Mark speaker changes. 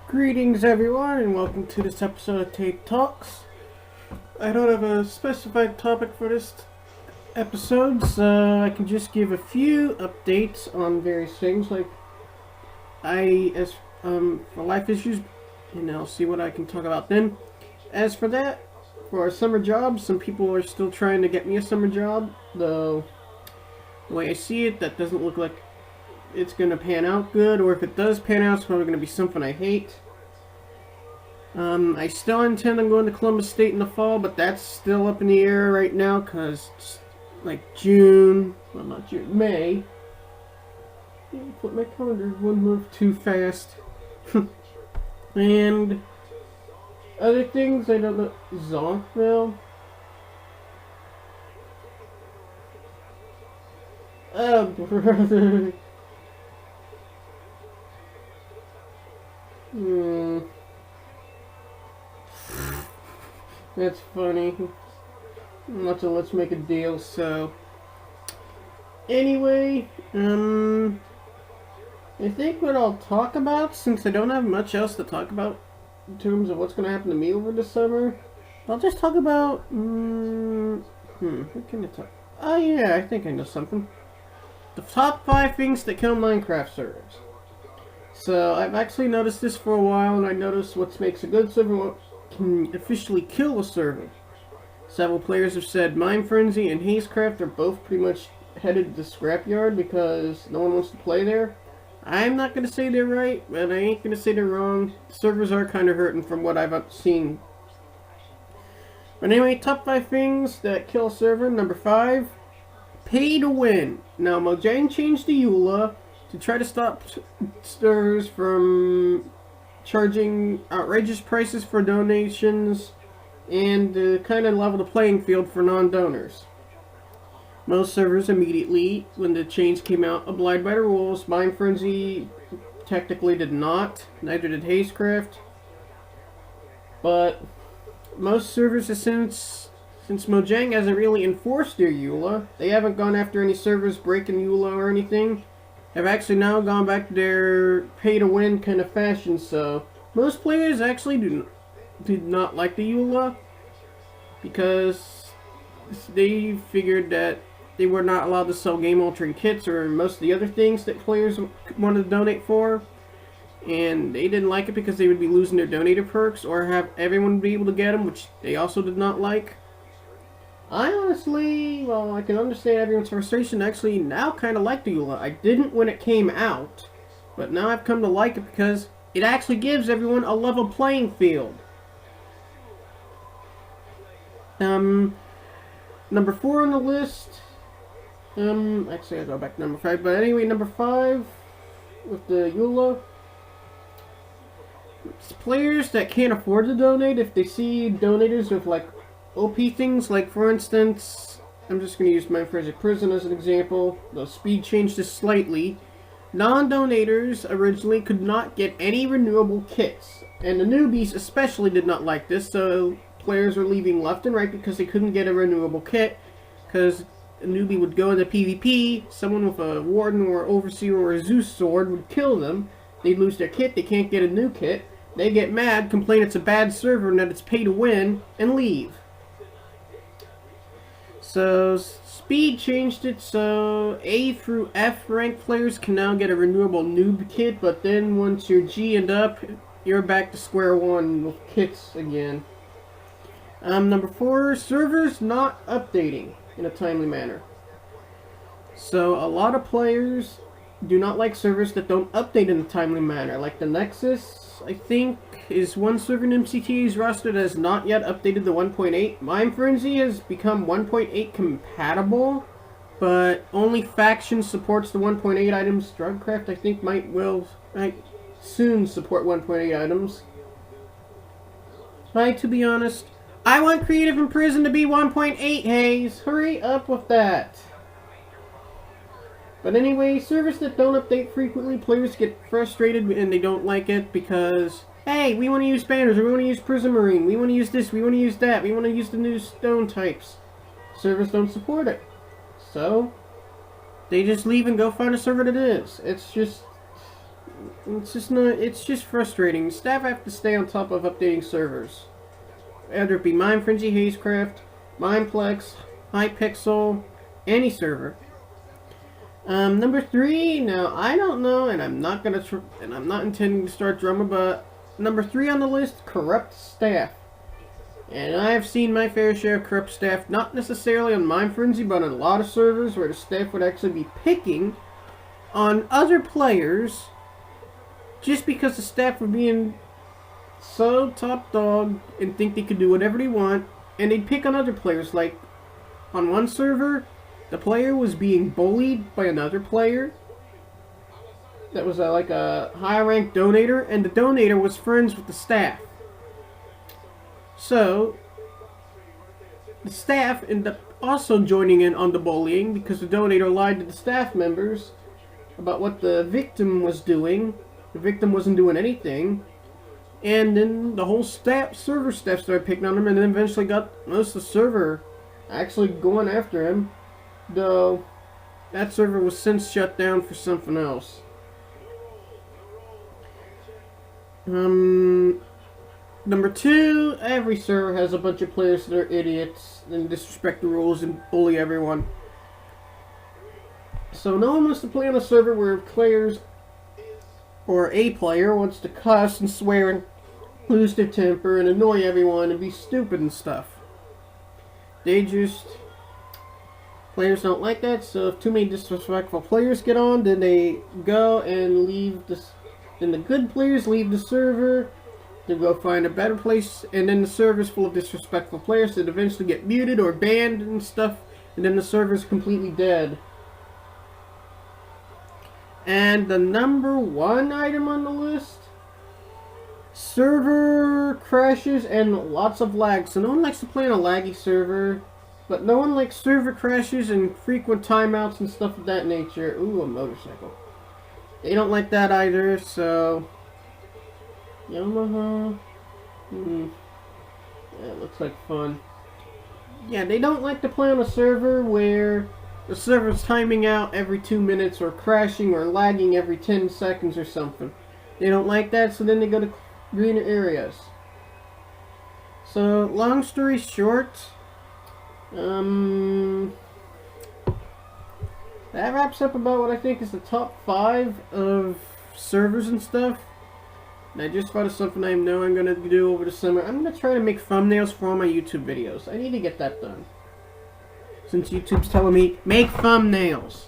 Speaker 1: Greetings everyone and welcome to this episode of Tape Talks. I don't have a specified topic for this episode, so I can just give a few updates on various things like for life issues, and I'll see what I can talk about then. As for that, for our summer jobs, some people are still trying to get me a summer job, though the way I see it, that doesn't look like it's going to pan out good, or if it does pan out, it's probably going to be something I hate. I still intend on going to Columbus State in the fall, but that's still up in the air right now, because like May. Put my calendar one move too fast. And other things, I don't know. Zonkville. Oh, brother. That's funny. Let's make a deal. So, anyway, I think what I'll talk about, since I don't have much else to talk about in terms of what's going to happen to me over the summer, I'll just talk about, what can I talk? Oh yeah, I think I know something. The top 5 things that kill Minecraft servers. So, I've actually noticed this for a while, and I noticed what makes a good server, what can officially kill a server. Several players have said Mind Frenzy and Hazecraft are both pretty much headed to the scrapyard because no one wants to play there. I'm not going to say they're right, but I ain't going to say they're wrong. Servers are kind of hurting from what I've seen. But anyway, top 5 things that kill a server. Number 5, pay to win. Now, Mojang changed the EULA to try to stop servers from charging outrageous prices for donations and to kind of level the playing field for non-donors. Most servers immediately, when the change came out, abide by the rules. Mind Frenzy technically did not, neither did Hazecraft. But most servers, since Mojang hasn't really enforced their EULA, they haven't gone after any servers breaking EULA or anything, have actually now gone back to their pay-to-win kind of fashion. So most players actually did not like the EULA because they figured that they were not allowed to sell game-altering kits or most of the other things that players wanted to donate for, and they didn't like it because they would be losing their donator perks or have everyone be able to get them, which they also did not like. I honestly, well, I can understand everyone's frustration. Actually, now kind of like the EULA. I didn't when it came out, but now I've come to like it because it actually gives everyone a level playing field. Number 4 on the list. Actually, I'll go back to number 5. But anyway, number 5 with the EULA. It's players that can't afford to donate, if they see donators with like OP things, like for instance, I'm just going to use Mind Frenzy Prison as an example, though speed changed this slightly. Non-donators originally could not get any renewable kits, and the newbies especially did not like this, so players were leaving left and right because they couldn't get a renewable kit, because a newbie would go into PvP, someone with a Warden or Overseer or a Zeus sword would kill them, they'd lose their kit, they can't get a new kit, they get mad, complain it's a bad server and that it's pay to win, and leave. So, speed changed it, so A through F rank players can now get a renewable noob kit, but then once you're G and up, you're back to square one with kits again. Number 4, servers not updating in a timely manner. So, a lot of players do not like servers that don't update in a timely manner, like the Nexus, I think, is one server in MCTA's roster that has not yet updated the 1.8. Mind Frenzy has become 1.8 compatible, but only Faction supports the 1.8 items. Drugcraft, I think, might soon support 1.8 items. To be honest, I want Creative in Prison to be 1.8, Hayes. Hurry up with that. But anyway, servers that don't update frequently, players get frustrated and they don't like it because, hey, we want to use banners, or we want to use Prison Marine, we want to use this, we want to use that, we want to use the new stone types. Servers don't support it. So, they just leave and go find a server that is. It's just, It's just frustrating. Staff have to stay on top of updating servers. Whether it be Mindfrenzy, Hazecraft, Mindplex, Hypixel, any server. Number 3. Now I don't know, and I'm not intending to start drama, but number 3 on the list: corrupt staff. And I have seen my fair share of corrupt staff, not necessarily on Mindfrenzy, but on a lot of servers where the staff would actually be picking on other players just because the staff were being so top dog and think they could do whatever they want, and they'd pick on other players. Like on one server, the player was being bullied by another player that was like a high ranked donator, and the donator was friends with the staff. So the staff ended up also joining in on the bullying because the donator lied to the staff members about what the victim was doing. The victim wasn't doing anything. And then the whole server staff started picking on him, and then eventually got most of the server actually going after him. Though that server was since shut down for something else. Number 2, every server has a bunch of players that are idiots and disrespect the rules and bully everyone. So no one wants to play on a server where players or a player wants to cuss and swear and lose their temper and annoy everyone and be stupid and stuff. Players don't like that, so if too many disrespectful players get on, then they go and leave then the good players leave the server to go find a better place, and then the server's full of disrespectful players that eventually get muted or banned and stuff, and then the server's completely dead. And the number 1 item on the list: server crashes and lots of lag. So no one likes to play on a laggy server, but no one likes server crashes and frequent timeouts and stuff of that nature. Ooh, a motorcycle. They don't like that either, so Yamaha. Yeah, it looks like fun. Yeah, they don't like to play on a server where the server's timing out every 2 minutes or crashing or lagging every 10 seconds or something. They don't like that, so then they go to greener areas. So, long story short, that wraps up about what I think is the top 5 of servers and stuff. And I just thought of something I know I'm going to do over the summer. I'm going to try to make thumbnails for all my YouTube videos. I need to get that done, since YouTube's telling me, make thumbnails.